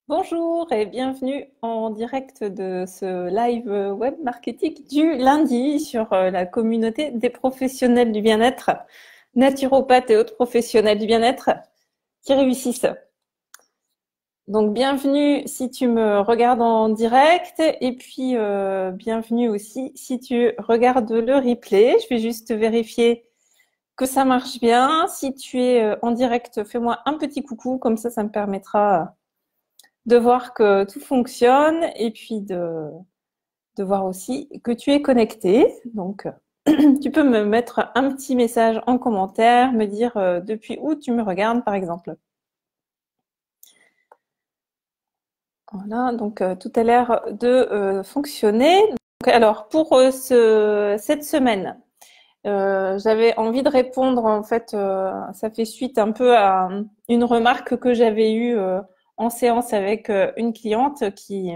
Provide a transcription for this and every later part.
Bonjour et bienvenue en direct de ce live web marketing du lundi sur la communauté des professionnels du bien-être, naturopathes et autres professionnels du bien-être qui réussissent. Donc bienvenue si tu me regardes en direct et puis bienvenue aussi si tu regardes le replay. Je vais juste vérifier que ça marche bien. Si tu es en direct, fais-moi un petit coucou, comme ça me permettra de voir que tout fonctionne et puis de voir aussi que tu es connecté. Donc, tu peux me mettre un petit message en commentaire, me dire depuis où tu me regardes, par exemple. Voilà, donc tout a l'air de fonctionner. Donc, alors, pour cette semaine, j'avais envie de répondre, en fait, ça fait suite un peu à une remarque que j'avais eue en séance avec une cliente qui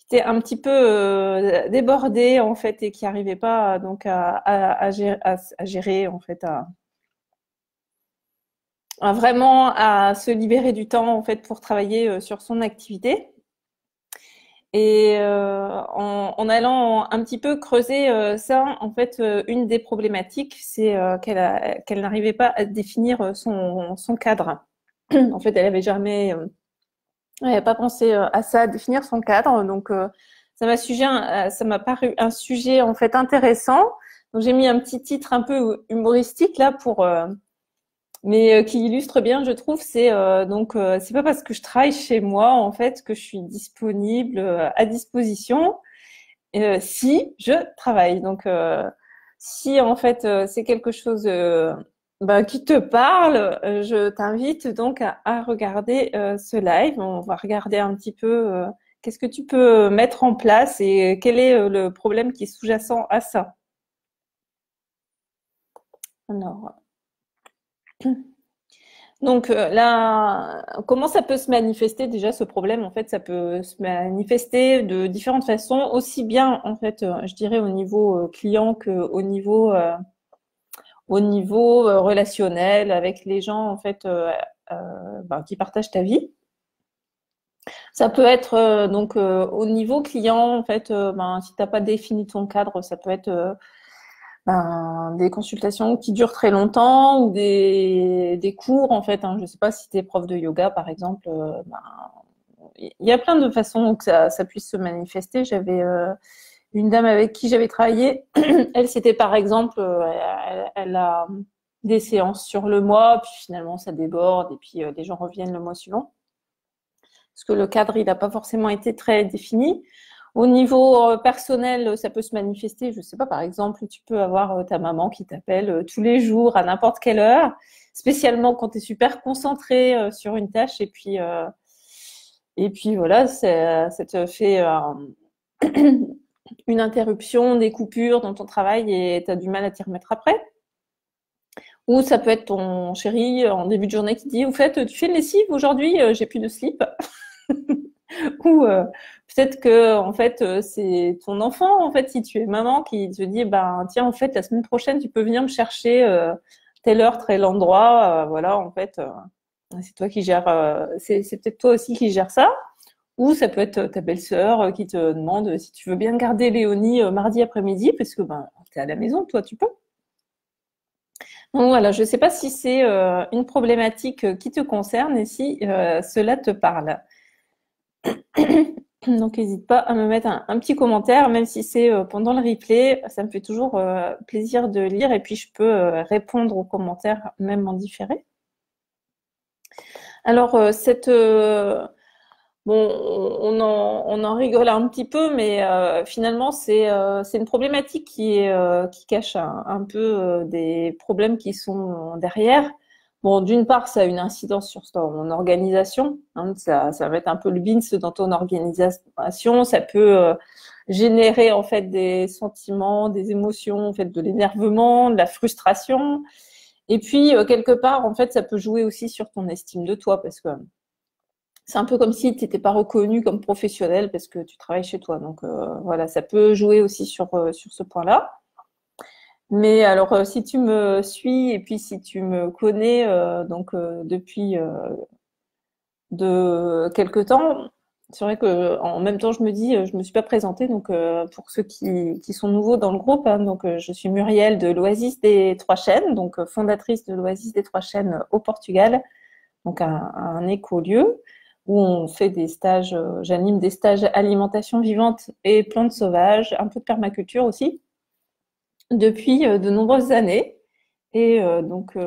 était un petit peu débordée en fait et qui n'arrivait pas donc à gérer en fait à vraiment à se libérer du temps en fait pour travailler sur son activité. Et en allant un petit peu creuser ça, en fait, une des problématiques, c'est qu'elle n'arrivait pas à définir son cadre. En fait, elle n'avait pas pensé à ça, à définir son cadre. Donc, ça m'a paru un sujet en fait intéressant. Donc, j'ai mis un petit titre un peu humoristique là mais qui illustre bien, je trouve. C'est pas parce que je travaille chez moi en fait que je suis disponible à disposition si je travaille. Donc, si en fait c'est quelque chose qui te parle, je t'invite donc à regarder ce live. On va regarder un petit peu qu'est-ce que tu peux mettre en place et quel est le problème qui est sous-jacent à ça. Alors, donc là, comment ça peut se manifester déjà ce problème? En fait, ça peut se manifester de différentes façons, aussi bien en fait, je dirais au niveau client qu'au niveau relationnel avec les gens en fait qui partagent ta vie. Ça peut être donc au niveau client en fait, si t'as pas défini ton cadre, ça peut être des consultations qui durent très longtemps ou des cours en fait. Hein. Je sais pas si tu es prof de yoga par exemple. Il y a plein de façons que ça puisse se manifester. J'avais une dame avec qui j'avais travaillé. Elle, c'était par exemple, elle a des séances sur le mois, puis finalement ça déborde et puis les gens reviennent le mois suivant. Parce que le cadre, il n'a pas forcément été très défini. Au niveau personnel, ça peut se manifester, je sais pas, par exemple, tu peux avoir ta maman qui t'appelle tous les jours à n'importe quelle heure, spécialement quand tu es super concentré sur une tâche et puis voilà, ça te fait une interruption, des coupures dans ton travail et tu as du mal à t'y remettre après. Ou ça peut être ton chéri en début de journée qui dit, au fait, tu fais une lessive aujourd'hui, j'ai plus de slip. Ou peut-être que en fait c'est ton enfant en fait si tu es maman qui te dit ben tiens en fait la semaine prochaine tu peux venir me chercher telle heure tel endroit voilà en fait c'est toi qui gères c'est peut-être toi aussi qui gères ça ou ça peut être ta belle-sœur qui te demande si tu veux bien garder Léonie mardi après-midi parce que ben t'es à la maison toi tu peux. Donc voilà, je sais pas si c'est une problématique qui te concerne et si cela te parle. Donc, n'hésite pas à me mettre un petit commentaire, même si c'est pendant le replay. Ça me fait toujours plaisir de lire et puis je peux répondre aux commentaires même en différé. Alors, bon, on en rigole un petit peu, mais finalement, c'est une problématique qui cache un peu des problèmes qui sont derrière. Bon, d'une part, ça a une incidence sur ton organisation. Hein, ça va mettre un peu le bins dans ton organisation. Ça peut générer en fait des sentiments, des émotions, en fait de l'énervement, de la frustration. Et puis quelque part, en fait, ça peut jouer aussi sur ton estime de toi parce que c'est un peu comme si tu n'étais pas reconnu comme professionnel parce que tu travailles chez toi. Donc voilà, ça peut jouer aussi sur ce point-là. Mais alors, si tu me suis et puis si tu me connais depuis de quelque temps. C'est vrai que en même temps, je me dis, je me suis pas présentée, donc pour ceux qui sont nouveaux dans le groupe, hein, donc je suis Muriel de l'Oasis des Trois Chênes, donc fondatrice de l'Oasis des Trois Chênes au Portugal, donc un écolieu où on fait des stages, j'anime des stages alimentation vivante et plantes sauvages, un peu de permaculture aussi, depuis de nombreuses années. Et donc,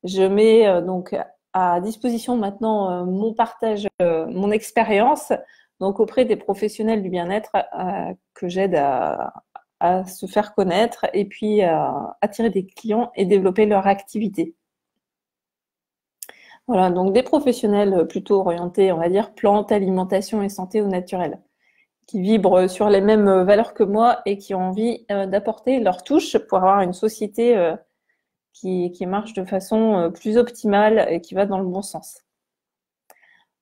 je mets donc à disposition maintenant mon partage, mon expérience, donc auprès des professionnels du bien-être que j'aide à se faire connaître et puis à attirer des clients et développer leur activité. Voilà, donc des professionnels plutôt orientés, on va dire, plantes, alimentation et santé au naturel, qui vibrent sur les mêmes valeurs que moi et qui ont envie d'apporter leur touche pour avoir une société qui marche de façon plus optimale et qui va dans le bon sens.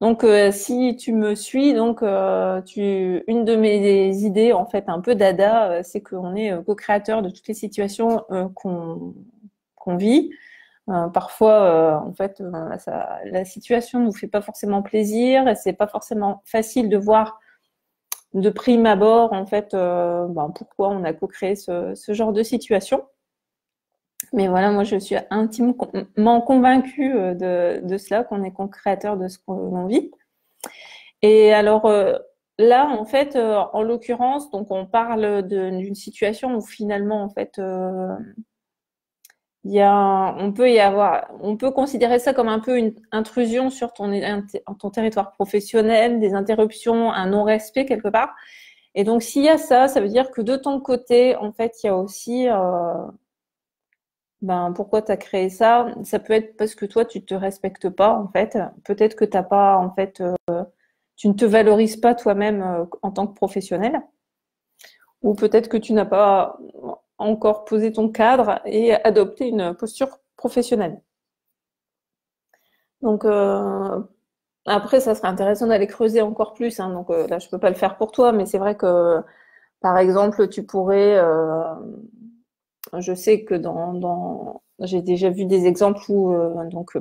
Donc, si tu me suis, donc une de mes idées, en fait, un peu dada, c'est qu'on est co-créateur de toutes les situations qu'on vit. Parfois, en fait, la situation nous fait pas forcément plaisir et c'est pas forcément facile de voir de prime abord, en fait, pourquoi on a co-créé ce genre de situation. Mais voilà, moi, je suis intimement convaincue de cela, qu'on est co-créateur de ce qu'on vit. Et alors, là, en fait, en l'occurrence, donc on parle d'une situation où finalement, en fait, on peut considérer ça comme un peu une intrusion sur ton territoire professionnel, des interruptions, un non-respect quelque part. Et donc, s'il y a ça, ça veut dire que de ton côté, en fait, il y a aussi pourquoi tu as créé ça? Ça peut être parce que toi, tu te respectes pas, en fait. Peut-être que t'as pas, en fait, tu ne te valorises pas toi-même en tant que professionnel. Ou peut-être que tu n'as pas encore posé ton cadre et adopté une posture professionnelle. Donc, après, ça serait intéressant d'aller creuser encore plus, hein. Donc là, je peux pas le faire pour toi, mais c'est vrai que, par exemple, tu pourrais je sais que j'ai déjà vu des exemples où,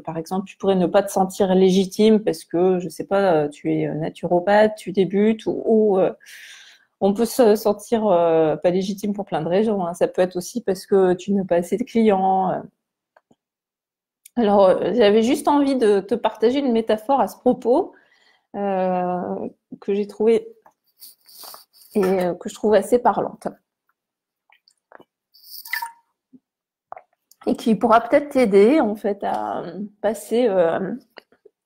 par exemple, tu pourrais ne pas te sentir légitime parce que, je sais pas, tu es naturopathe, tu débutes, ou on peut se sentir pas légitime pour plein de raisons, hein. Ça peut être aussi parce que tu n'as pas assez de clients. Alors, j'avais juste envie de te partager une métaphore à ce propos que j'ai trouvée et que je trouve assez parlante. Et qui pourra peut-être t'aider en fait à passer,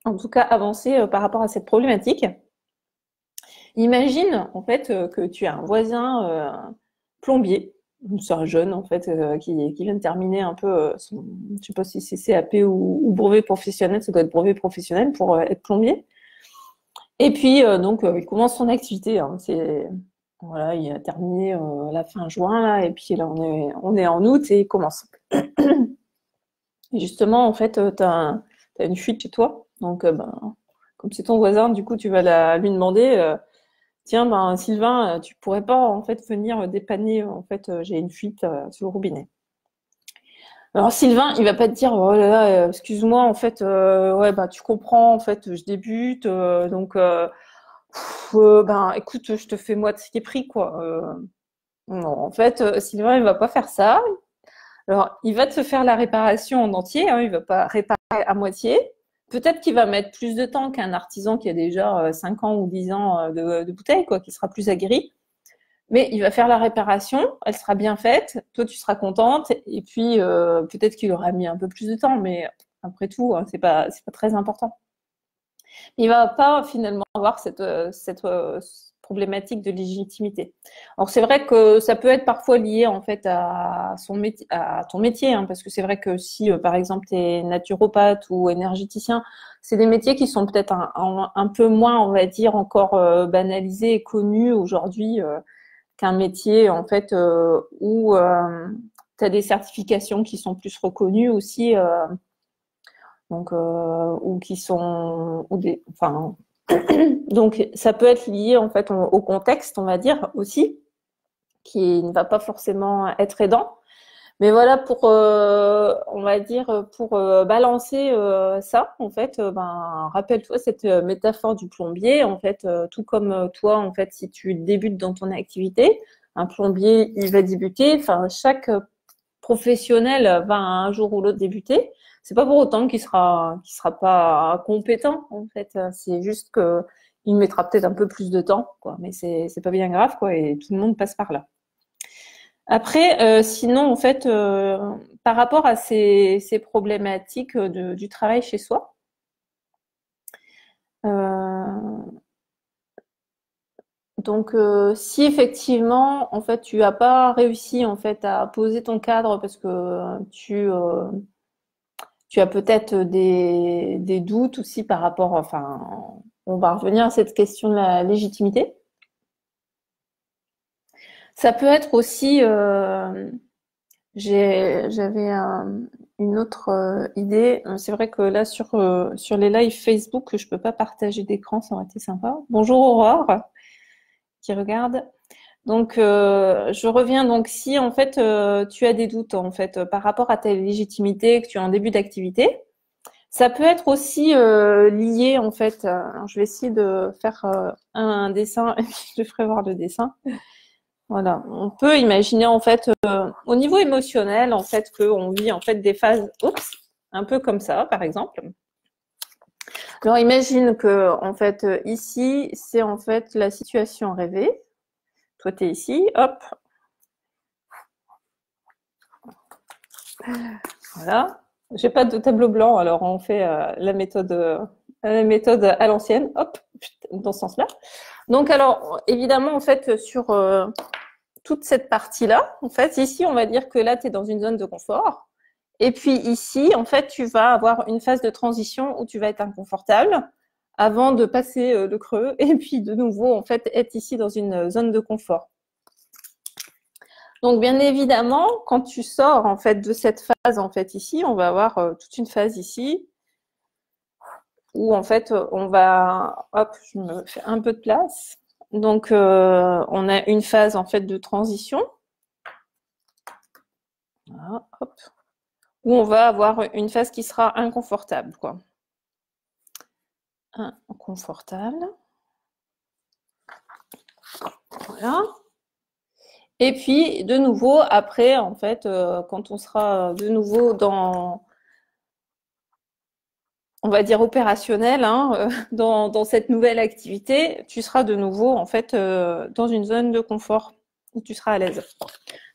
en tout cas avancer par rapport à cette problématique. Imagine en fait que tu as un voisin plombier, c'est un jeune en fait qui vient de terminer un peu son, je sais pas si c'est CAP ou brevet professionnel, ça doit être brevet professionnel pour être plombier. Et puis donc il commence son activité, hein. Voilà, il a terminé la fin juin là, et puis là on est en août et il commence. Et justement, en fait, tu as une fuite chez toi. Donc, comme c'est ton voisin, du coup, tu vas lui demander, tiens, Sylvain, tu pourrais pas en fait venir dépanner. En fait, j'ai une fuite sur le robinet. Alors Sylvain, il va pas te dire, oh là là, excuse-moi, en fait, ouais, tu comprends, en fait, je débute, donc, écoute, je te fais moitié prix, quoi. Non, en fait, Sylvain, il va pas faire ça. Alors, il va te faire la réparation en entier, hein, il va pas réparer à moitié. Peut-être qu'il va mettre plus de temps qu'un artisan qui a déjà 5 ans ou 10 ans de bouteille, quoi, qui sera plus aguerri. Mais il va faire la réparation, elle sera bien faite, toi tu seras contente, et puis peut-être qu'il aura mis un peu plus de temps, mais après tout, hein, c'est pas très important. Il va pas finalement avoir cette problématique de légitimité. Alors c'est vrai que ça peut être parfois lié en fait à ton métier, hein, parce que c'est vrai que si par exemple tu es naturopathe ou énergéticien, c'est des métiers qui sont peut-être un peu moins, on va dire, encore banalisés et connus aujourd'hui qu'un métier en fait où tu as des certifications qui sont plus reconnues aussi. Donc ou qui sont donc ça peut être lié en fait au contexte, on va dire aussi, qui ne va pas forcément être aidant. Mais voilà, on va dire, pour balancer ça, en fait, ben, rappelle-toi cette métaphore du plombier, en fait, tout comme toi, en fait, si tu débutes dans ton activité, un plombier, il va débuter, enfin, chaque professionnel va un jour ou l'autre débuter. C'est pas pour autant qu'il sera pas compétent, en fait. C'est juste que il mettra peut-être un peu plus de temps, quoi. Mais c'est pas bien grave, quoi. Et tout le monde passe par là. Après, sinon, en fait, par rapport à ces problématiques du travail chez soi, euh, donc si effectivement, en fait, tu n'as pas réussi en fait à poser ton cadre parce que tu as peut-être des doutes aussi par rapport, enfin, on va revenir à cette question de la légitimité. Ça peut être aussi j'avais une autre idée. C'est vrai que là, sur les lives Facebook, je peux pas partager d'écran, ça aurait été sympa. Bonjour Aurore, qui regarde. Donc, je reviens. Donc, si en fait tu as des doutes en fait par rapport à ta légitimité, que tu es en début d'activité, ça peut être aussi lié en fait. Alors, je vais essayer de faire un dessin et puis je ferai voir le dessin. Voilà, on peut imaginer en fait au niveau émotionnel en fait qu'on vit en fait des phases, oups, un peu comme ça par exemple. Alors imagine que en fait ici c'est en fait la situation rêvée. Toi t'es ici, hop, voilà. J'ai pas de tableau blanc alors on fait la méthode à l'ancienne, hop, dans ce sens-là. Donc alors évidemment en fait sur toute cette partie-là, en fait ici on va dire que là tu es dans une zone de confort. Et puis ici, en fait, tu vas avoir une phase de transition où tu vas être inconfortable avant de passer le creux et puis de nouveau, en fait, être ici dans une zone de confort. Donc, bien évidemment, quand tu sors, en fait, de cette phase, en fait, ici, on va avoir toute une phase ici où, en fait, on va, hop, je me fais un peu de place. Donc, on a une phase, en fait, de transition. Voilà, hop, où on va avoir une phase qui sera inconfortable, quoi. Inconfortable. Voilà. Et puis, de nouveau, après, en fait, quand on sera de nouveau on va dire opérationnel, hein, dans cette nouvelle activité, tu seras de nouveau, en fait, dans une zone de confort où tu seras à l'aise.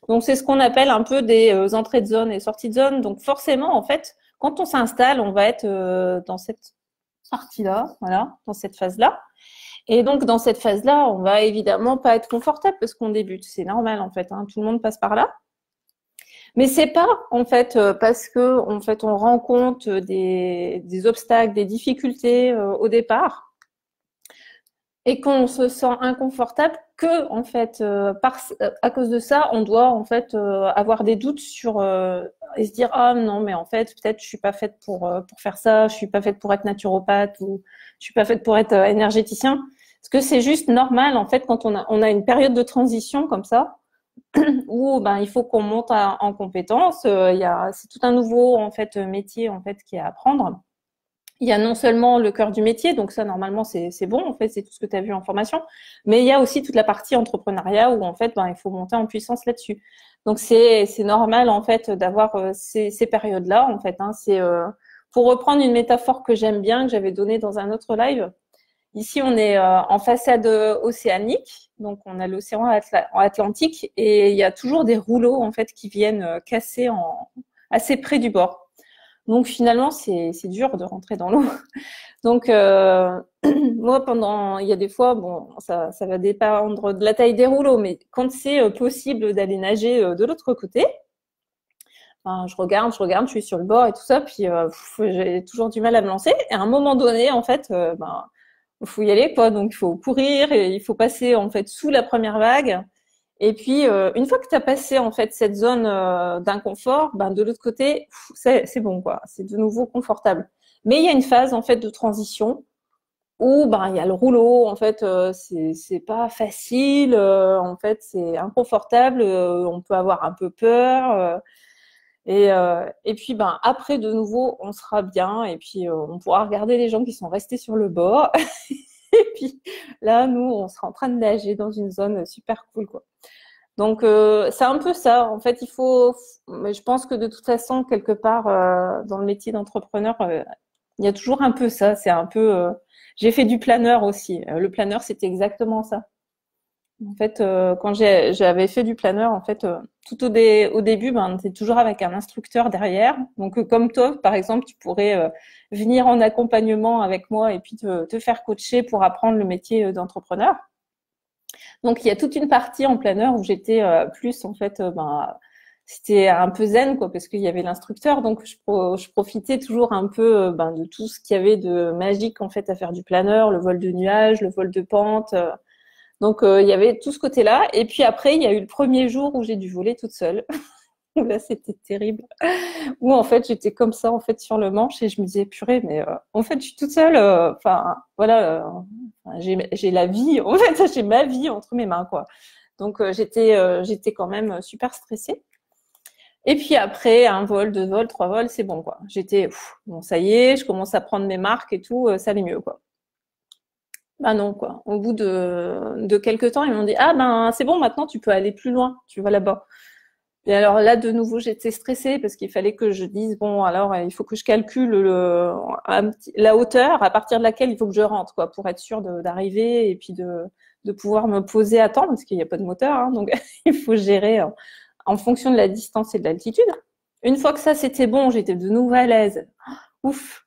Donc, c'est ce qu'on appelle un peu des entrées de zone et sorties de zone. Donc, forcément, en fait, quand on s'installe, on va être dans cette partie-là, voilà, dans cette phase-là. Et donc, dans cette phase-là, on va évidemment pas être confortable parce qu'on débute. C'est normal, en fait, hein, tout le monde passe par là. Mais c'est pas, en fait, parce que, en fait, on rencontre des obstacles, des difficultés au départ et qu'on se sent inconfortable que, en fait, à cause de ça, on doit, en fait, avoir des doutes sur et se dire, ah non, mais en fait, peut-être je suis pas faite pour faire ça, je suis pas faite pour être naturopathe ou je suis pas faite pour être énergéticien. Parce que c'est juste normal, en fait, quand on a une période de transition comme ça, où ben, il faut qu'on monte en compétences. C'est tout un nouveau en fait, métier en fait, qui est à apprendre. Il y a non seulement le cœur du métier, donc ça normalement c'est bon, en fait c'est tout ce que tu as vu en formation, mais il y a aussi toute la partie entrepreneuriat où en fait ben, il faut monter en puissance là-dessus. Donc c'est normal en fait d'avoir ces périodes-là en fait. Hein. C'est pour reprendre une métaphore que j'aime bien, que j'avais donnée dans un autre live. Ici, on est en façade océanique, donc on a l'océan Atlantique et il y a toujours des rouleaux en fait qui viennent casser assez près du bord. Donc finalement, c'est dur de rentrer dans l'eau. Donc moi, il y a des fois, bon, ça va dépendre de la taille des rouleaux, mais quand c'est possible d'aller nager de l'autre côté, ben, je regarde, je suis sur le bord et tout ça, puis j'ai toujours du mal à me lancer. Et à un moment donné, en fait, ben il faut y aller, quoi. Donc, il faut courir et il faut passer, en fait, sous la première vague. Et puis, une fois que tu as passé, en fait, cette zone d'inconfort, ben, de l'autre côté, c'est bon, quoi. C'est de nouveau confortable. Mais il y a une phase, en fait, de transition où, ben, il y a le rouleau. En fait, c'est pas facile. En fait, c'est inconfortable. On peut avoir un peu peur. Et puis, ben, après, de nouveau, on sera bien et puis on pourra regarder les gens qui sont restés sur le bord. Et puis là, nous, on sera en train de nager dans une zone super cool, quoi. Donc, c'est un peu ça. En fait, mais je pense que de toute façon, quelque part, dans le métier d'entrepreneur, il y a toujours un peu ça. C'est un peu. J'ai fait du planeur aussi. Le planeur, c'était exactement ça. En fait, quand j'avais fait du planeur, en fait, au début, ben, tu es toujours avec un instructeur derrière. Donc, comme toi, par exemple, tu pourrais venir en accompagnement avec moi et puis te faire coacher pour apprendre le métier d'entrepreneur. Donc, il y a toute une partie en planeur où j'étais plus, en fait, ben, c'était un peu zen, quoi, parce qu'il y avait l'instructeur. Donc, je profitais toujours un peu ben, de tout ce qu'il y avait de magique, en fait, à faire du planeur, le vol de nuages, le vol de pente. Donc, il y avait tout ce côté-là. Et puis après, il y a eu le premier jour où j'ai dû voler toute seule. Là, c'était terrible. Où en fait, j'étais comme ça, en fait, sur le manche et je me disais, purée, mais en fait, je suis toute seule. Enfin, voilà, j'ai la vie, en fait, j'ai ma vie entre mes mains, quoi. Donc, j'étais quand même super stressée. Et puis après, un vol, deux vols, trois vols, c'est bon, quoi. Bon, ça y est, je commence à prendre mes marques et tout, ça allait mieux, quoi. Bah non, quoi. Au bout de quelques temps, ils m'ont dit, ah ben c'est bon, maintenant tu peux aller plus loin, tu vas là-bas. Et alors là, de nouveau, j'étais stressée parce qu'il fallait que je dise, bon, alors il faut que je calcule la hauteur à partir de laquelle il faut que je rentre, quoi, pour être sûre d'arriver et puis de pouvoir me poser à temps parce qu'il n'y a pas de moteur, hein, donc il faut gérer en fonction de la distance et de l'altitude. Une fois que ça, c'était bon, j'étais de nouveau à l'aise. Ouf,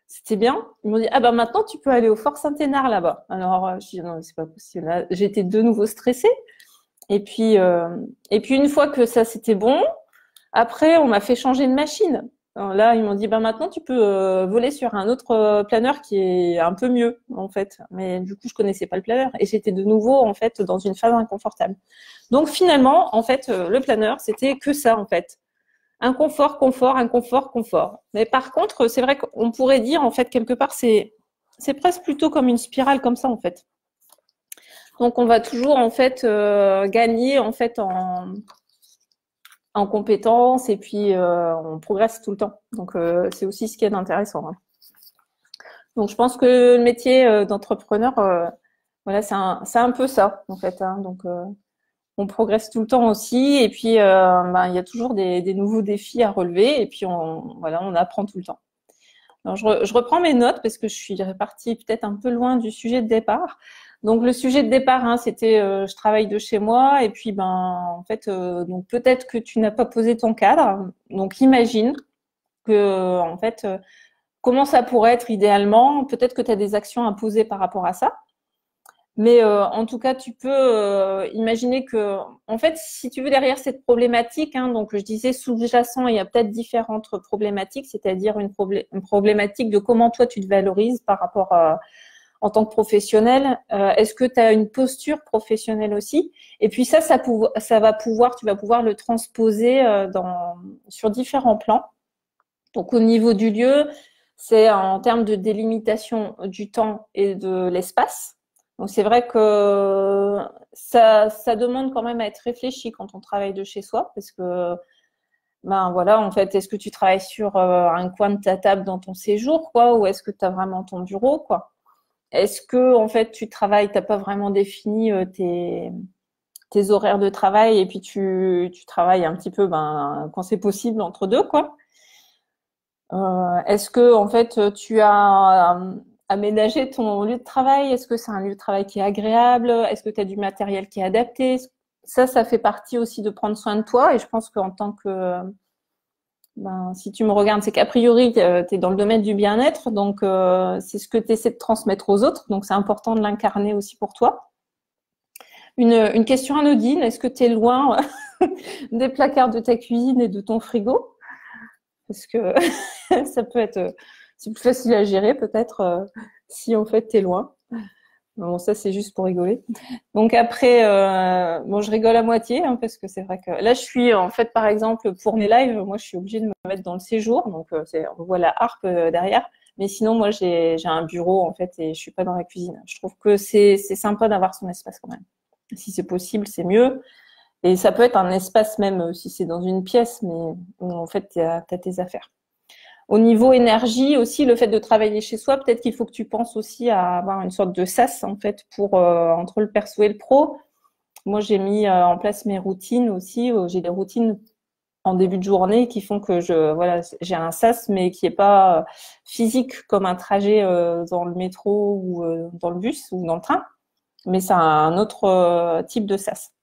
c'était bien. Ils m'ont dit, ah ben maintenant tu peux aller au Fort Saint-Hénard là-bas. Alors, je dis, non, c'est pas possible. Là, j'étais de nouveau stressée. Et puis, une fois que ça c'était bon, après on m'a fait changer de machine. Alors là, ils m'ont dit, ben maintenant tu peux voler sur un autre planeur qui est un peu mieux en fait. Mais du coup, je connaissais pas le planeur et j'étais de nouveau en fait dans une phase inconfortable. Donc finalement, en fait, le planeur c'était que ça en fait. Inconfort, confort, inconfort, confort. Mais par contre, c'est vrai qu'on pourrait dire, en fait, quelque part, c'est presque plutôt comme une spirale comme ça, en fait. Donc, on va toujours, en fait, gagner, en fait, en compétences et puis on progresse tout le temps. Donc, c'est aussi ce qui est intéressant, hein. Donc, je pense que le métier d'entrepreneur, voilà, c'est un peu ça, en fait, hein. Donc, on progresse tout le temps aussi et puis ben, il y a toujours des nouveaux défis à relever et puis voilà, on apprend tout le temps. Alors, je reprends mes notes parce que je suis repartie peut-être un peu loin du sujet de départ. Donc le sujet de départ, hein, c'était je travaille de chez moi et puis ben en fait donc peut-être que tu n'as pas posé ton cadre. Donc imagine que en fait comment ça pourrait être idéalement. Peut-être que tu as des actions à poser par rapport à ça. Mais en tout cas, tu peux imaginer que, en fait, si tu veux, derrière cette problématique, hein, donc je disais sous-jacent, il y a peut-être différentes problématiques, c'est-à-dire une problématique de comment toi tu te valorises par rapport en tant que professionnel. Est-ce que tu as une posture professionnelle aussi? Et puis ça va pouvoir, tu vas pouvoir le transposer sur différents plans. Donc au niveau du lieu, c'est en termes de délimitation du temps et de l'espace. Donc c'est vrai que ça demande quand même à être réfléchi quand on travaille de chez soi, parce que ben voilà, en fait, est-ce que tu travailles sur un coin de ta table dans ton séjour, quoi, ou est-ce que tu as vraiment ton bureau, quoi? Est-ce que en fait tu travailles, t'as pas vraiment défini tes horaires de travail et puis tu travailles un petit peu ben quand c'est possible entre deux, quoi? Est-ce que en fait tu as aménagé ton lieu de travail? Est-ce que c'est un lieu de travail qui est agréable? Est-ce que tu as du matériel qui est adapté? Ça fait partie aussi de prendre soin de toi. Et je pense qu'en tant que ben, si tu me regardes, c'est qu'a priori tu es dans le domaine du bien-être, donc c'est ce que tu essaies de transmettre aux autres. Donc c'est important de l'incarner aussi pour toi. Une question anodine, est-ce que tu es loin des placards de ta cuisine et de ton frigo? Parce que ça peut être, c'est plus facile à gérer peut-être si en fait t'es loin. Bon, ça c'est juste pour rigoler. Donc après, bon, je rigole à moitié hein, parce que c'est vrai que là je suis en fait par exemple pour mes lives, moi je suis obligée de me mettre dans le séjour, donc on voit la harpe derrière. Mais sinon moi j'ai un bureau en fait et je suis pas dans la cuisine. Je trouve que c'est sympa d'avoir son espace quand même. Si c'est possible, c'est mieux. Et ça peut être un espace même si c'est dans une pièce, mais où en fait, tu as tes affaires. Au niveau énergie aussi, le fait de travailler chez soi, peut-être qu'il faut que tu penses aussi à avoir une sorte de sas en fait pour entre le perso et le pro. Moi, j'ai mis en place mes routines aussi. J'ai des routines en début de journée qui font que voilà, j'ai un sas, mais qui est pas physique comme un trajet dans le métro ou dans le bus ou dans le train, mais c'est un autre type de sas.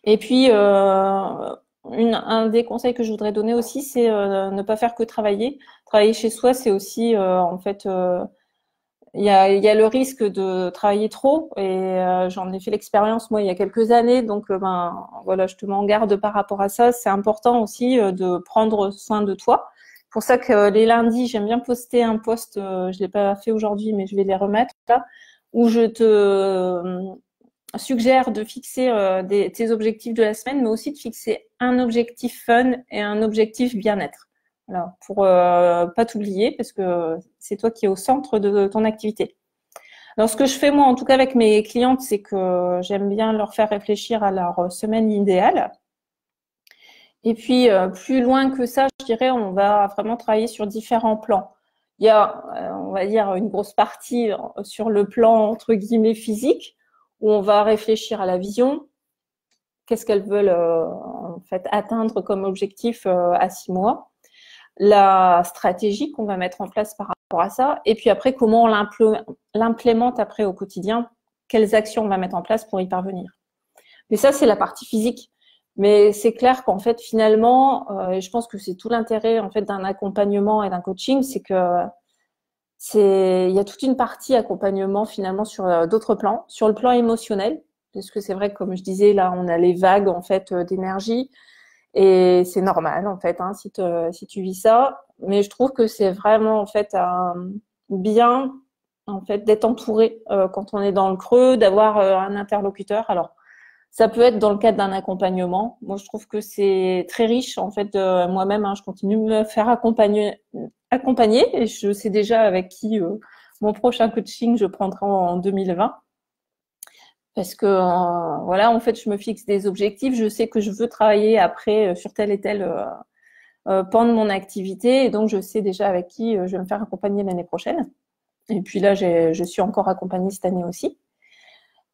Et puis, un des conseils que je voudrais donner aussi, c'est ne pas faire que travailler. Travailler chez soi, c'est aussi, en fait, il y a le risque de travailler trop. Et j'en ai fait l'expérience, moi, il y a quelques années. Donc, ben, voilà, je te mets en garde par rapport à ça. C'est important aussi de prendre soin de toi. C'est pour ça que les lundis, j'aime bien poster un post. Je l'ai pas fait aujourd'hui, mais je vais les remettre là, où je te suggère de fixer tes objectifs de la semaine, mais aussi de fixer un objectif fun et un objectif bien-être. Alors, pour pas t'oublier, parce que c'est toi qui es au centre de ton activité. Alors, ce que je fais moi, en tout cas avec mes clientes, c'est que j'aime bien leur faire réfléchir à leur semaine idéale. Et puis, plus loin que ça, je dirais, on va vraiment travailler sur différents plans. Il y a, on va dire, une grosse partie sur le plan, entre guillemets, physique, où on va réfléchir à la vision, qu'est-ce qu'elles veulent en fait atteindre comme objectif à 6 mois, la stratégie qu'on va mettre en place par rapport à ça, et puis après, comment on l'implémente après au quotidien, quelles actions on va mettre en place pour y parvenir. Mais ça, c'est la partie physique. Mais c'est clair qu'en fait, finalement, et je pense que c'est tout l'intérêt en fait d'un accompagnement et d'un coaching, c'est que il y a toute une partie accompagnement finalement sur d'autres plans, sur le plan émotionnel, parce que c'est vrai que comme je disais là, on a les vagues en fait d'énergie et c'est normal en fait si tu vis ça. Mais je trouve que c'est vraiment en fait bien en fait d'être entouré quand on est dans le creux, d'avoir un interlocuteur. Alors ça peut être dans le cadre d'un accompagnement. Moi, je trouve que c'est très riche. En fait, moi-même, je continue de me faire accompagner, et je sais déjà avec qui mon prochain coaching je prendrai en 2020. Parce que voilà, en fait, je me fixe des objectifs. Je sais que je veux travailler après sur tel et tel pan de mon activité. Et donc, je sais déjà avec qui je vais me faire accompagner l'année prochaine. Et puis là, je suis encore accompagnée cette année aussi.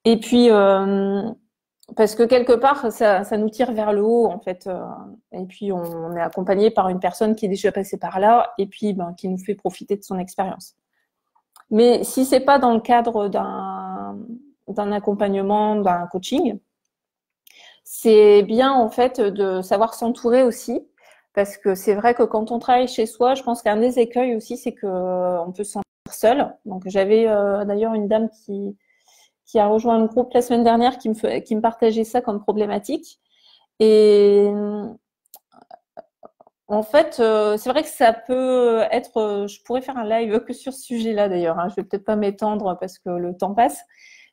Et puis, parce que quelque part, ça nous tire vers le haut, en fait. Et puis, on est accompagné par une personne qui est déjà passée par là et puis qui nous fait profiter de son expérience. Mais si c'est pas dans le cadre d'un accompagnement, d'un coaching, c'est bien, en fait, de savoir s'entourer aussi. Parce que c'est vrai que quand on travaille chez soi, je pense qu'un des écueils aussi, c'est qu'on peut se sentir seul. Donc, j'avais d'ailleurs une dame qui a rejoint le groupe la semaine dernière, qui me partageait ça comme problématique. Et en fait, c'est vrai que ça peut être. Je pourrais faire un live que sur ce sujet-là d'ailleurs. Je vais peut-être pas m'étendre parce que le temps passe.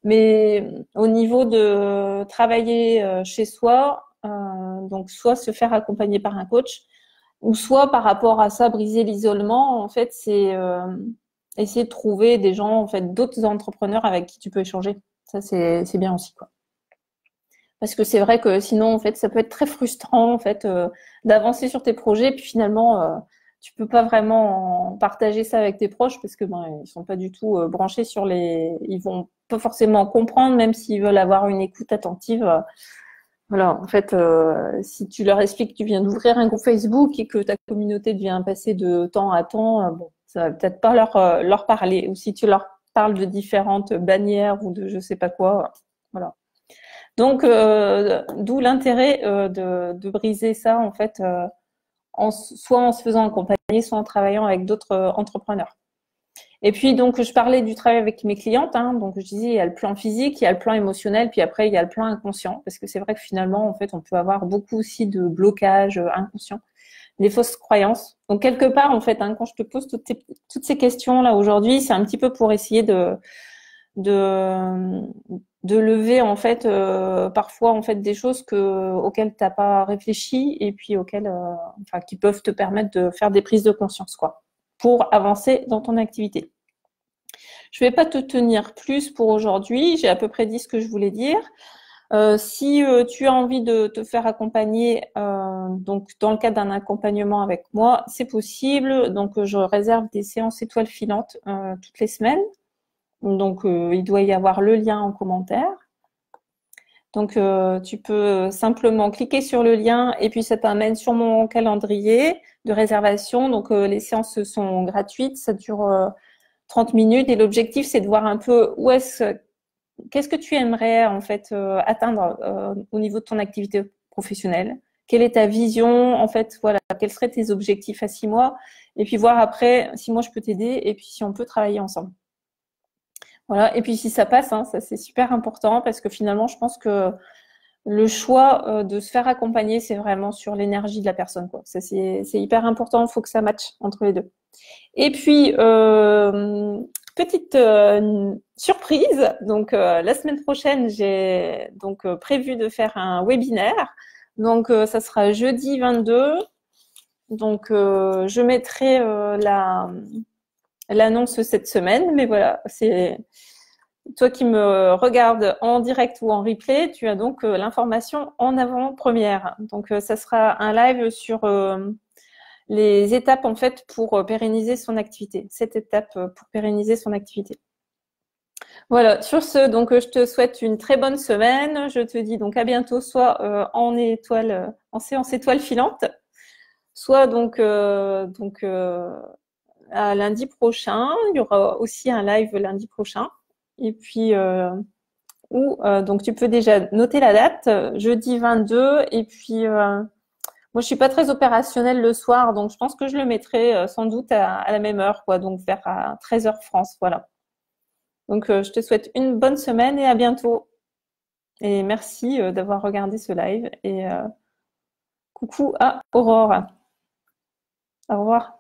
Mais au niveau de travailler chez soi, donc soit se faire accompagner par un coach, ou soit par rapport à ça briser l'isolement. En fait, c'est essayer de trouver des gens, en fait, d'autres entrepreneurs avec qui tu peux échanger. Ça, c'est bien aussi, quoi. Parce que c'est vrai que sinon, en fait, ça peut être très frustrant, en fait, d'avancer sur tes projets, puis finalement, tu peux pas vraiment partager ça avec tes proches parce que ils sont pas du tout branchés ils vont pas forcément comprendre, même s'ils veulent avoir une écoute attentive. Voilà, en fait, si tu leur expliques que tu viens d'ouvrir un groupe Facebook et que ta communauté devient passer de temps à temps, bon, ça va peut-être pas leur parler. Ou si tu leur parles de différentes bannières ou de je sais pas quoi, voilà. Donc, d'où l'intérêt de briser ça, en fait, soit en se faisant accompagner, soit en travaillant avec d'autres entrepreneurs. Et puis, donc, je parlais du travail avec mes clientes. Donc, je disais, il y a le plan physique, il y a le plan émotionnel, puis après, il y a le plan inconscient. Parce que c'est vrai que finalement, en fait, on peut avoir beaucoup aussi de blocages inconscients, des fausses croyances. Donc, quelque part, en fait, quand je te pose toutes ces questions-là aujourd'hui, c'est un petit peu pour essayer de lever, en fait, parfois, en fait, des choses auxquelles t'as pas réfléchi et puis qui peuvent te permettre de faire des prises de conscience, quoi, pour avancer dans ton activité. Je vais pas te tenir plus pour aujourd'hui. J'ai à peu près dit ce que je voulais dire. Si tu as envie de te faire accompagner, donc dans le cadre d'un accompagnement avec moi, c'est possible. Donc je réserve des séances étoiles filantes toutes les semaines. Donc il doit y avoir le lien en commentaire. Donc tu peux simplement cliquer sur le lien et puis ça t'amène sur mon calendrier de réservation. Donc les séances sont gratuites, ça dure 30 minutes et l'objectif c'est de voir un peu qu'est-ce que tu aimerais en fait atteindre au niveau de ton activité professionnelle? Quelle est ta vision? En fait, voilà, quels seraient tes objectifs à 6 mois? Et puis voir après si moi je peux t'aider et puis si on peut travailler ensemble. Voilà. Et puis si ça passe, hein, ça c'est super important parce que finalement, je pense que le choix de se faire accompagner, c'est vraiment sur l'énergie de la personne, quoi. Ça c'est hyper important. Il faut que ça matche entre les deux. Et puis, petite surprise, donc la semaine prochaine, j'ai donc prévu de faire un webinaire. Donc, ça sera jeudi 22. Donc, je mettrai l'annonce cette semaine. Mais voilà, c'est toi qui me regardes en direct ou en replay, tu as donc l'information en avant-première. Donc, ça sera un live sur les étapes en fait pour pérenniser son activité. 7 étapes pour pérenniser son activité. Voilà, sur ce, donc je te souhaite une très bonne semaine. Je te dis donc à bientôt, soit en séance étoile filante, soit donc à lundi prochain. Il y aura aussi un live lundi prochain. Et puis donc tu peux déjà noter la date, jeudi 22, et puis moi, je suis pas très opérationnelle le soir, donc je pense que je le mettrai sans doute à la même heure, quoi, donc vers 13h France, voilà. Donc, je te souhaite une bonne semaine et à bientôt. Et merci d'avoir regardé ce live et coucou à Aurore. Au revoir.